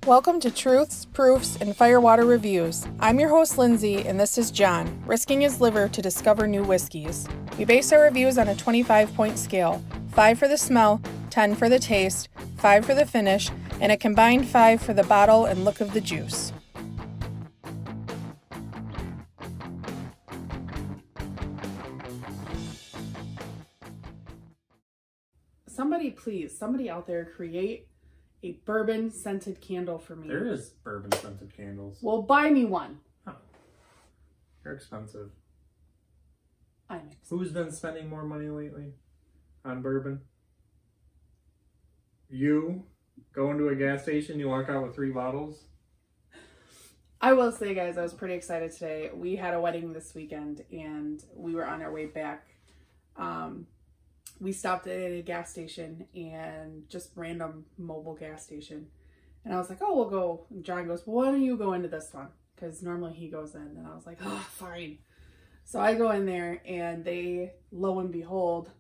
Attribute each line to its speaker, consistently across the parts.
Speaker 1: Welcome to Truths, Proofs, and Firewater Reviews. I'm your host, Lindsey, and this is John, risking his liver to discover new whiskeys. We base our reviews on a 25-point scale, 5 for the smell, 10 for the taste, 5 for the finish, and a combined 5 for the bottle and look of the juice. Somebody out there create a bourbon scented candle for me.
Speaker 2: There is bourbon scented candles.
Speaker 1: Well, buy me one.
Speaker 2: Oh. They're expensive.
Speaker 1: I'm expensive.
Speaker 2: Who's been spending more money lately on bourbon? You go into a gas station, you walk out with 3 bottles?
Speaker 1: I will say, guys, I was pretty excited today. We had a wedding this weekend, and we were on our way back. We stopped at a gas station, and just random mobile gas station. And I was like, oh, we'll go. And John goes, well, why don't you go into this one? Because normally he goes in. And I was like, oh, fine. So I go in there, and they, lo and behold,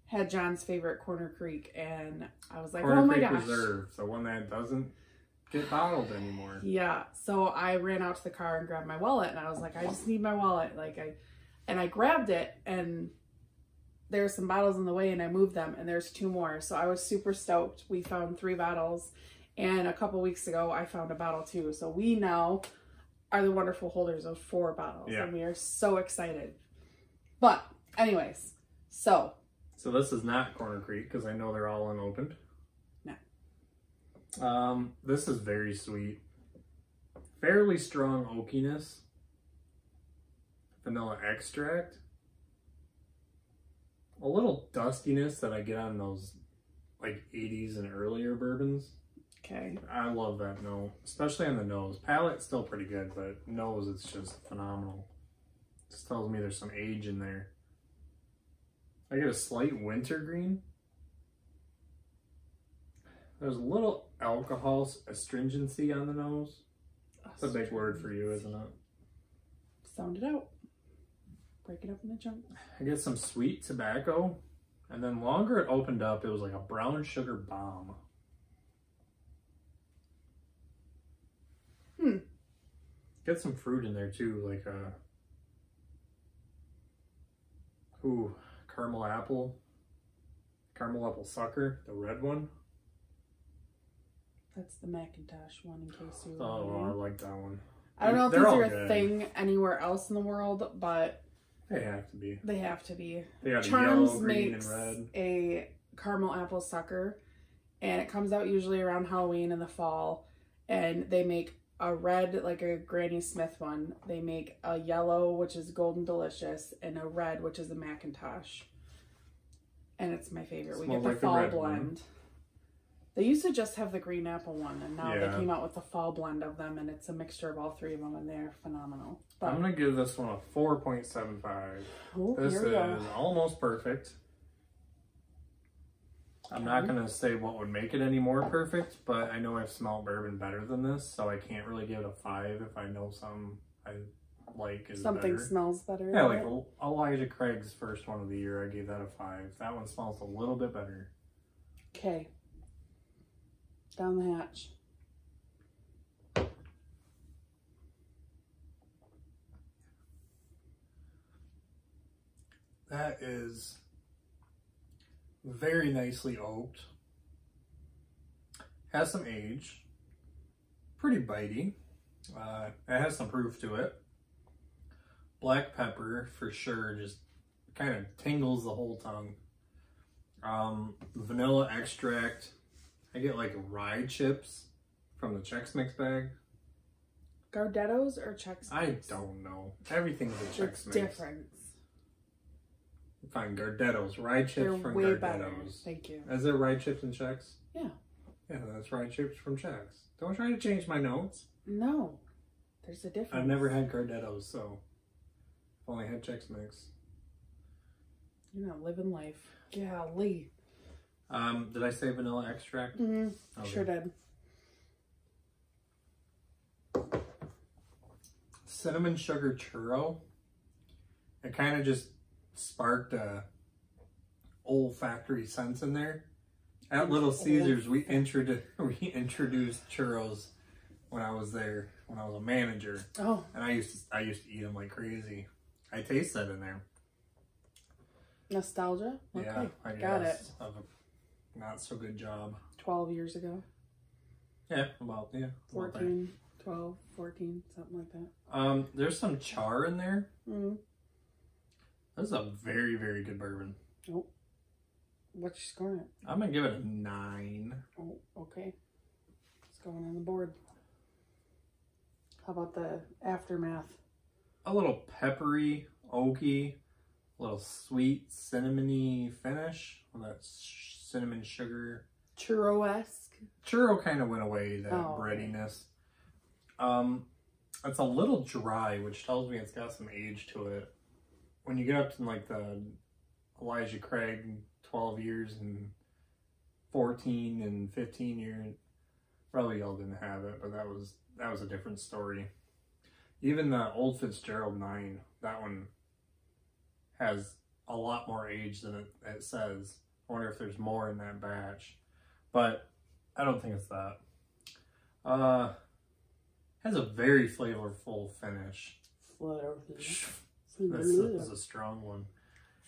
Speaker 1: had John's favorite Corner Creek. And I was like, oh my gosh.
Speaker 2: Reserve, the one that doesn't get bottled anymore.
Speaker 1: Yeah. So I ran out to the car and grabbed my wallet, and I was like, I just need my wallet. And I grabbed it, and there's some bottles in the way, and I moved them, and there's 2 more. So I was super stoked. We found 3 bottles, and a couple weeks ago I found a bottle too. So we now are the wonderful holders of 4 bottles, and we are so excited. But anyways, so
Speaker 2: this is not Corner Creek, because I know they're all unopened.
Speaker 1: No.
Speaker 2: This is very sweet. Fairly strong oakiness. Vanilla extract. A little dustiness that I get on those like 80s and earlier bourbons.
Speaker 1: Okay.
Speaker 2: I love that note, especially on the nose. Palate's still pretty good, but nose, it's just phenomenal. Just tells me there's some age in there. I get a slight wintergreen. There's a little alcohol astringency on the nose. That's a big word for you, isn't it?
Speaker 1: Sound it out. Break it up in the chunk.
Speaker 2: I get some sweet tobacco, and then longer it opened up, it was like a brown sugar bomb. Get some fruit in there too, like caramel apple sucker, the red one.
Speaker 1: That's the Macintosh one, in case you.
Speaker 2: Oh, I like that one.
Speaker 1: I don't know if these are a thing anywhere else in the world, but
Speaker 2: they have to be.
Speaker 1: They have to be.
Speaker 2: They got
Speaker 1: Charms
Speaker 2: yellow, green,
Speaker 1: makes
Speaker 2: and red.
Speaker 1: A caramel apple sucker, and it comes out usually around Halloween in the fall. And they make a red, like a Granny Smith one. They make a yellow, which is Golden Delicious, and a red, which is a Macintosh. And it's my favorite. We get the fall blend. They used to just have the green apple one, and now they came out with the fall blend of them, and it's a mixture of all 3 of them, and they're phenomenal. But
Speaker 2: I'm going to give this one a 4.75. This is almost perfect. I'm not going to say what would make it any more perfect, but I know I've smelled bourbon better than this, so I can't really give it a 5 if I know something I like is
Speaker 1: something
Speaker 2: better.
Speaker 1: Smells better.
Speaker 2: Yeah, like Elijah Craig's first one of the year, I gave that a 5. That one smells a little bit better.
Speaker 1: Okay. Down the hatch.
Speaker 2: That is very nicely oaked. Has some age. Pretty bitey. It has some proof to it. Black pepper, for sure, just kind of tingles the whole tongue. Vanilla extract. I get like rye chips from the Chex Mix bag.
Speaker 1: Gardettos or Chex Mix?
Speaker 2: I don't know. Everything's a Chex Mix.
Speaker 1: Different.
Speaker 2: Fine, Gardettos. Rye chips
Speaker 1: They're
Speaker 2: from
Speaker 1: way
Speaker 2: Gardettos.
Speaker 1: Better. Thank you.
Speaker 2: Is there rye chips and Chex?
Speaker 1: Yeah.
Speaker 2: Yeah, that's rye chips from Chex. Don't try to change my notes.
Speaker 1: No. There's a difference.
Speaker 2: I've never had Gardettos, so I've only had Chex Mix.
Speaker 1: You're not living life. Golly.
Speaker 2: Did I say vanilla extract?
Speaker 1: Mm-hmm. Okay. Sure did.
Speaker 2: Cinnamon sugar churro. It kind of just sparked a olfactory sense in there. At Little Caesars, we introduced churros when I was there, when I was a manager.
Speaker 1: Oh.
Speaker 2: And I used to eat them like crazy. I taste that in there.
Speaker 1: Nostalgia? Okay,
Speaker 2: yeah, I
Speaker 1: got it.
Speaker 2: Of a not so good job.
Speaker 1: 12 years ago.
Speaker 2: Yeah, about
Speaker 1: 14, 12, 14, something like that.
Speaker 2: There's some char in there.
Speaker 1: Mm.
Speaker 2: This is a very, very good bourbon.
Speaker 1: Oh. What's your score on it?
Speaker 2: I'm going to give it a 9.
Speaker 1: Oh, okay. It's going on the board. How about the aftermath?
Speaker 2: A little peppery, oaky, a little sweet, cinnamony finish. Well, that cinnamon sugar.
Speaker 1: Churro-esque?
Speaker 2: Churro kind of went away, that
Speaker 1: oh,
Speaker 2: breadiness. It's a little dry, which tells me it's got some age to it. When you get up to like the Elijah Craig 12 years and 14 and 15 years, probably y'all didn't have it, but that was a different story. Even the Old Fitzgerald 9, that one has a lot more age than it says. I wonder if there's more in that batch, but I don't think it's that. Has a very flavorful finish. This is a strong one.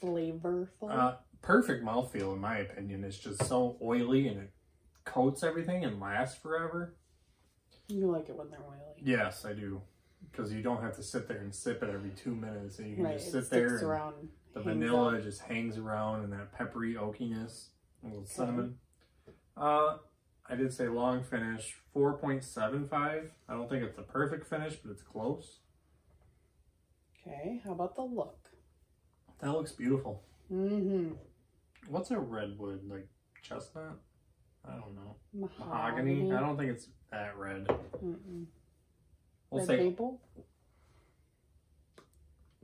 Speaker 1: Flavorful.
Speaker 2: Perfect mouthfeel in my opinion. It's just so oily and it coats everything and lasts forever.
Speaker 1: You like it when they're oily.
Speaker 2: Yes, I do. Because you don't have to sit there and sip it every 2 minutes. And you can just sit there and the vanilla just hangs around and that peppery oakiness. A little cinnamon. I did say long finish, 4.75. I don't think it's a perfect finish, but it's close.
Speaker 1: Okay, how about the look?
Speaker 2: That looks beautiful.
Speaker 1: Mm-hmm.
Speaker 2: What's a redwood? Like chestnut? I don't know.
Speaker 1: Mahogany?
Speaker 2: I don't think it's that red.
Speaker 1: Mm-mm.
Speaker 2: We'll
Speaker 1: Red
Speaker 2: say
Speaker 1: maple?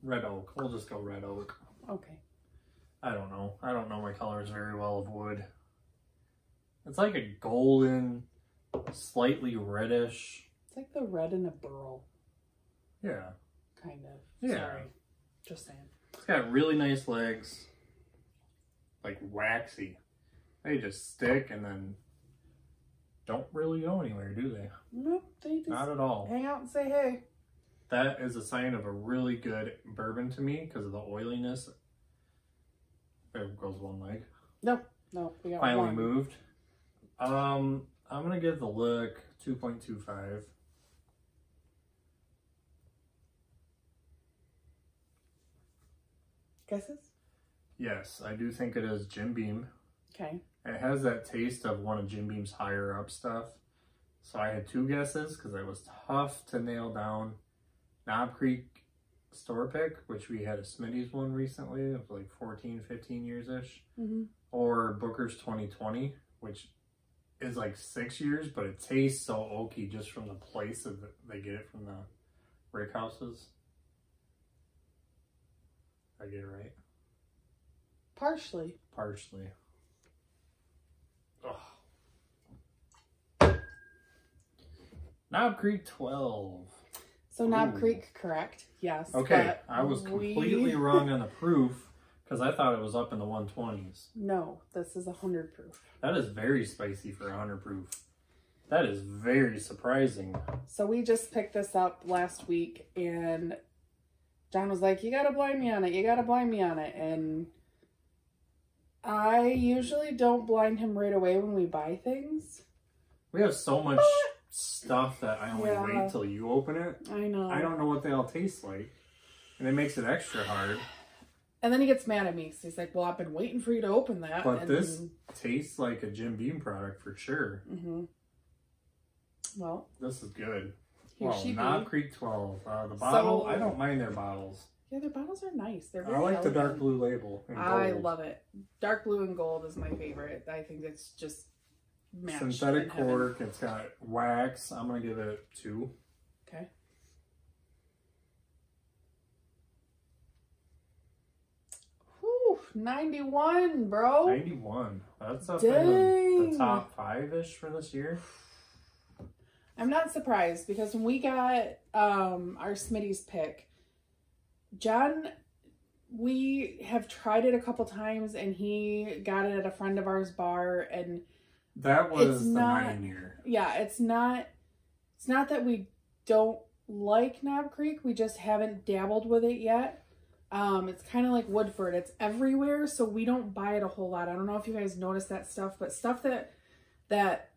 Speaker 2: Red oak. We'll just go red oak.
Speaker 1: Okay.
Speaker 2: I don't know. I don't know my colors very well of wood. It's like a golden, slightly reddish.
Speaker 1: It's like the red in a burl.
Speaker 2: Yeah.
Speaker 1: Kind of.
Speaker 2: Yeah.
Speaker 1: Sorry. Just saying.
Speaker 2: It's got really nice legs. Like waxy. They just stick and then don't really go anywhere, do they?
Speaker 1: Nope. They just
Speaker 2: not at all.
Speaker 1: hang out and say hey.
Speaker 2: That is a sign of a really good bourbon to me because of the oiliness. There goes one leg.
Speaker 1: No, we got
Speaker 2: Finally
Speaker 1: one.
Speaker 2: moved. I'm gonna give the look 2.25.
Speaker 1: Guesses?
Speaker 2: Yes, I do think it is Jim Beam.
Speaker 1: Okay.
Speaker 2: It has that taste of one of Jim Beam's higher up stuff. So I had 2 guesses because it was tough to nail down. Knob Creek store pick, which we had a Smitty's one recently of like 14, 15 years-ish.
Speaker 1: Mm-hmm.
Speaker 2: Or Booker's 2020, which is like 6 years, but it tastes so oaky just from the place that they get it from the brick houses. I get it right?
Speaker 1: Partially.
Speaker 2: Partially. Ugh. Knob Creek 12.
Speaker 1: So Knob Creek, correct? Yes.
Speaker 2: Okay, I was completely wrong on the proof because I thought it was up in the 120s.
Speaker 1: No, this is 100 proof.
Speaker 2: That is very spicy for 100 proof. That is very surprising.
Speaker 1: So we just picked this up last week and John was like, you gotta blind me on it. You gotta blind me on it. And I usually don't blind him right away when we buy things.
Speaker 2: We have so much stuff that I only wait till you open it.
Speaker 1: I know.
Speaker 2: I don't know what they all taste like. And it makes it extra hard.
Speaker 1: And then he gets mad at me. So he's like, well, I've been waiting for you to open that.
Speaker 2: But
Speaker 1: and
Speaker 2: this tastes like a Jim Beam product for sure.
Speaker 1: Mm-hmm. Well.
Speaker 2: This is good.
Speaker 1: Here
Speaker 2: Well,
Speaker 1: she
Speaker 2: Knob
Speaker 1: be.
Speaker 2: Creek 12. The bottle,
Speaker 1: So,
Speaker 2: I don't mind their bottles.
Speaker 1: Yeah, their bottles are nice. They're very
Speaker 2: I like
Speaker 1: elegant.
Speaker 2: the dark blue label. And
Speaker 1: I
Speaker 2: gold.
Speaker 1: love it. Dark blue and gold is my favorite. I think it's just matched.
Speaker 2: Synthetic cork. It's got wax. I'm going to give it 2.
Speaker 1: Okay. Whew, 91, bro.
Speaker 2: 91. That's up in the top 5-ish for this year.
Speaker 1: I'm not surprised because when we got our Smitty's pick, John, we have tried it a couple times and he got it at a friend of ours bar and
Speaker 2: that was the 9-year.
Speaker 1: Yeah, it's not It's not that we don't like Knob Creek, we just haven't dabbled with it yet. It's kind of like Woodford. It's everywhere, so we don't buy it a whole lot. I don't know if you guys notice that stuff, but stuff that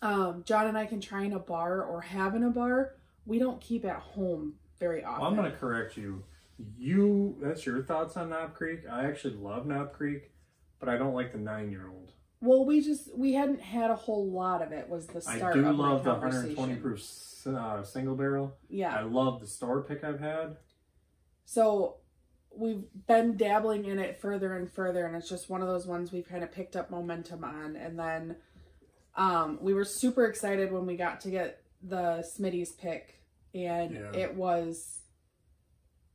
Speaker 1: John and I can try in a bar or have in a bar, we don't keep at home very often.
Speaker 2: Well, I'm going to correct you. That's your thoughts on Knob Creek. I actually love Knob Creek, but I don't like the 9-year-old.
Speaker 1: Well, we hadn't had a whole lot of it, was the start of my conversation. I do love the 120 proof single barrel. Yeah.
Speaker 2: I love the store pick I've had.
Speaker 1: So we've been dabbling in it further and further, and it's just one of those ones we've kind of picked up momentum on. And then we were super excited when we got to get the Smitty's pick, and it was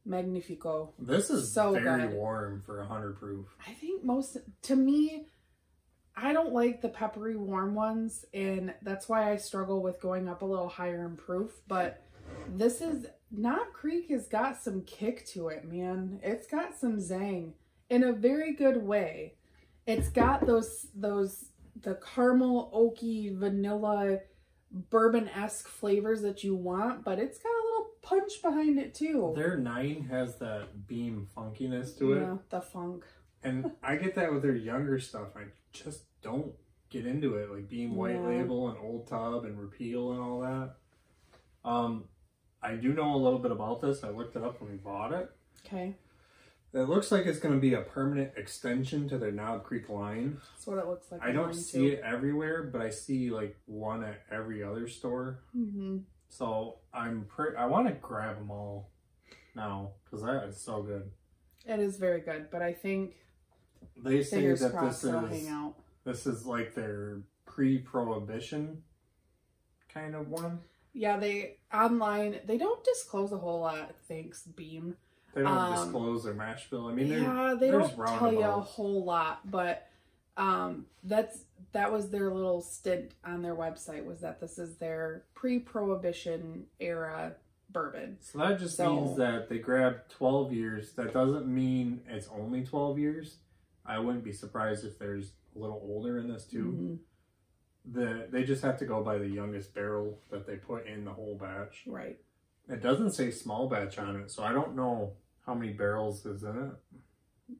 Speaker 1: magnifico.
Speaker 2: This is
Speaker 1: so
Speaker 2: very
Speaker 1: good.
Speaker 2: Warm for 100 proof.
Speaker 1: I think to me, I don't like the peppery warm ones, and that's why I struggle with going up a little higher in proof. But Knob Creek has got some kick to it, man. It's got some zang in a very good way. It's got the caramel, oaky, vanilla, bourbon-esque flavors that you want, but it's got a little punch behind it too.
Speaker 2: Their 9 has that beam funkiness to it.
Speaker 1: Yeah, the funk.
Speaker 2: And I get that with their younger stuff. I just don't get into it, like Beam White Label and Old Tub and Repeal and all that. I do know a little bit about this. I looked it up when we bought it.
Speaker 1: Okay.
Speaker 2: It looks like it's going to be a permanent extension to their Knob Creek line.
Speaker 1: That's what it looks like.
Speaker 2: I don't see it everywhere, but I see like one at every other store. Mm-hmm. So I want to grab them all now because that is so good.
Speaker 1: It is very good, but I think
Speaker 2: they say that this is like their pre-prohibition kind of one.
Speaker 1: Yeah, they don't disclose a whole lot, thanks Beam.
Speaker 2: They don't disclose their mash bill. I mean,
Speaker 1: they don't tell you a whole lot, but that was their little stint on their website, was that this is their pre-prohibition era bourbon.
Speaker 2: So that just means that they grabbed 12 years. That doesn't mean it's only 12 years. I wouldn't be surprised if there's a little older in this too. Mm-hmm. They just have to go by the youngest barrel that they put in the whole batch.
Speaker 1: Right.
Speaker 2: It doesn't say small batch on it, so I don't know how many barrels is in it.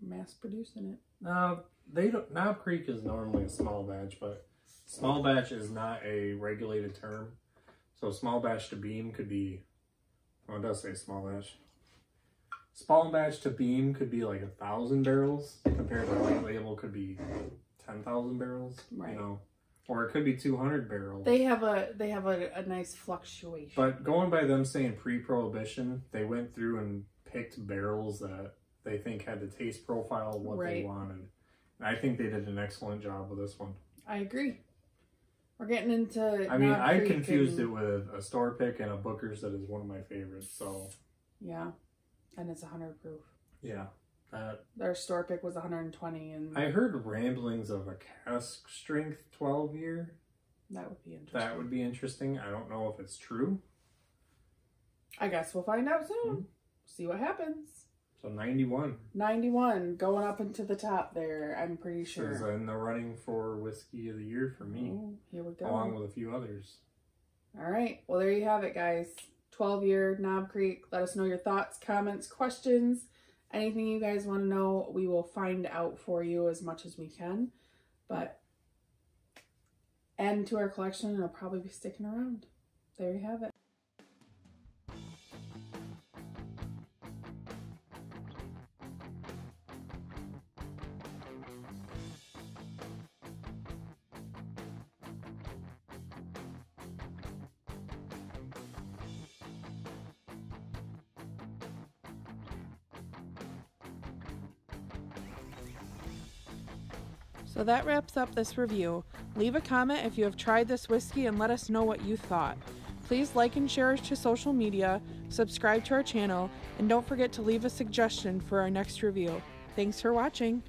Speaker 1: Mass producing it.
Speaker 2: No, they don't. Knob Creek is normally a small batch, but small batch is not a regulated term. So small batch to Beam could be, well, it does say small batch. Small batch to Beam could be like 1,000 barrels, compared to White Label could be 10,000 barrels. Right. You know, or it could be 200 barrels.
Speaker 1: They have a nice fluctuation.
Speaker 2: But going by them saying pre-prohibition, they went through and picked barrels that they think had the taste profile of what they wanted. And I think they did an excellent job with this one. I
Speaker 1: agree. We're getting into.
Speaker 2: I mean, I confused it with a store pick and a Booker's that is one of my favorites. So.
Speaker 1: Yeah, and it's 100 proof.
Speaker 2: Yeah.
Speaker 1: Their store pick was 120, and
Speaker 2: I heard ramblings of a cask strength 12-year.
Speaker 1: That would be interesting.
Speaker 2: I don't know if it's true.
Speaker 1: I guess we'll find out soon. Mm-hmm. See what happens.
Speaker 2: So 91.
Speaker 1: 91, going up into the top there, I'm pretty sure.
Speaker 2: Is in the running for Whiskey of the Year for me.
Speaker 1: Oh, here we go.
Speaker 2: Along with a few others.
Speaker 1: All right. Well, there you have it, guys. 12-year Knob Creek. Let us know your thoughts, comments, questions. Anything you guys want to know, we will find out for you as much as we can. But adding to our collection, and it'll probably be sticking around. There you have it. So that wraps up this review. Leave a comment if you have tried this whiskey and let us know what you thought. Please like and share us to social media, subscribe to our channel, and don't forget to leave a suggestion for our next review. Thanks for watching.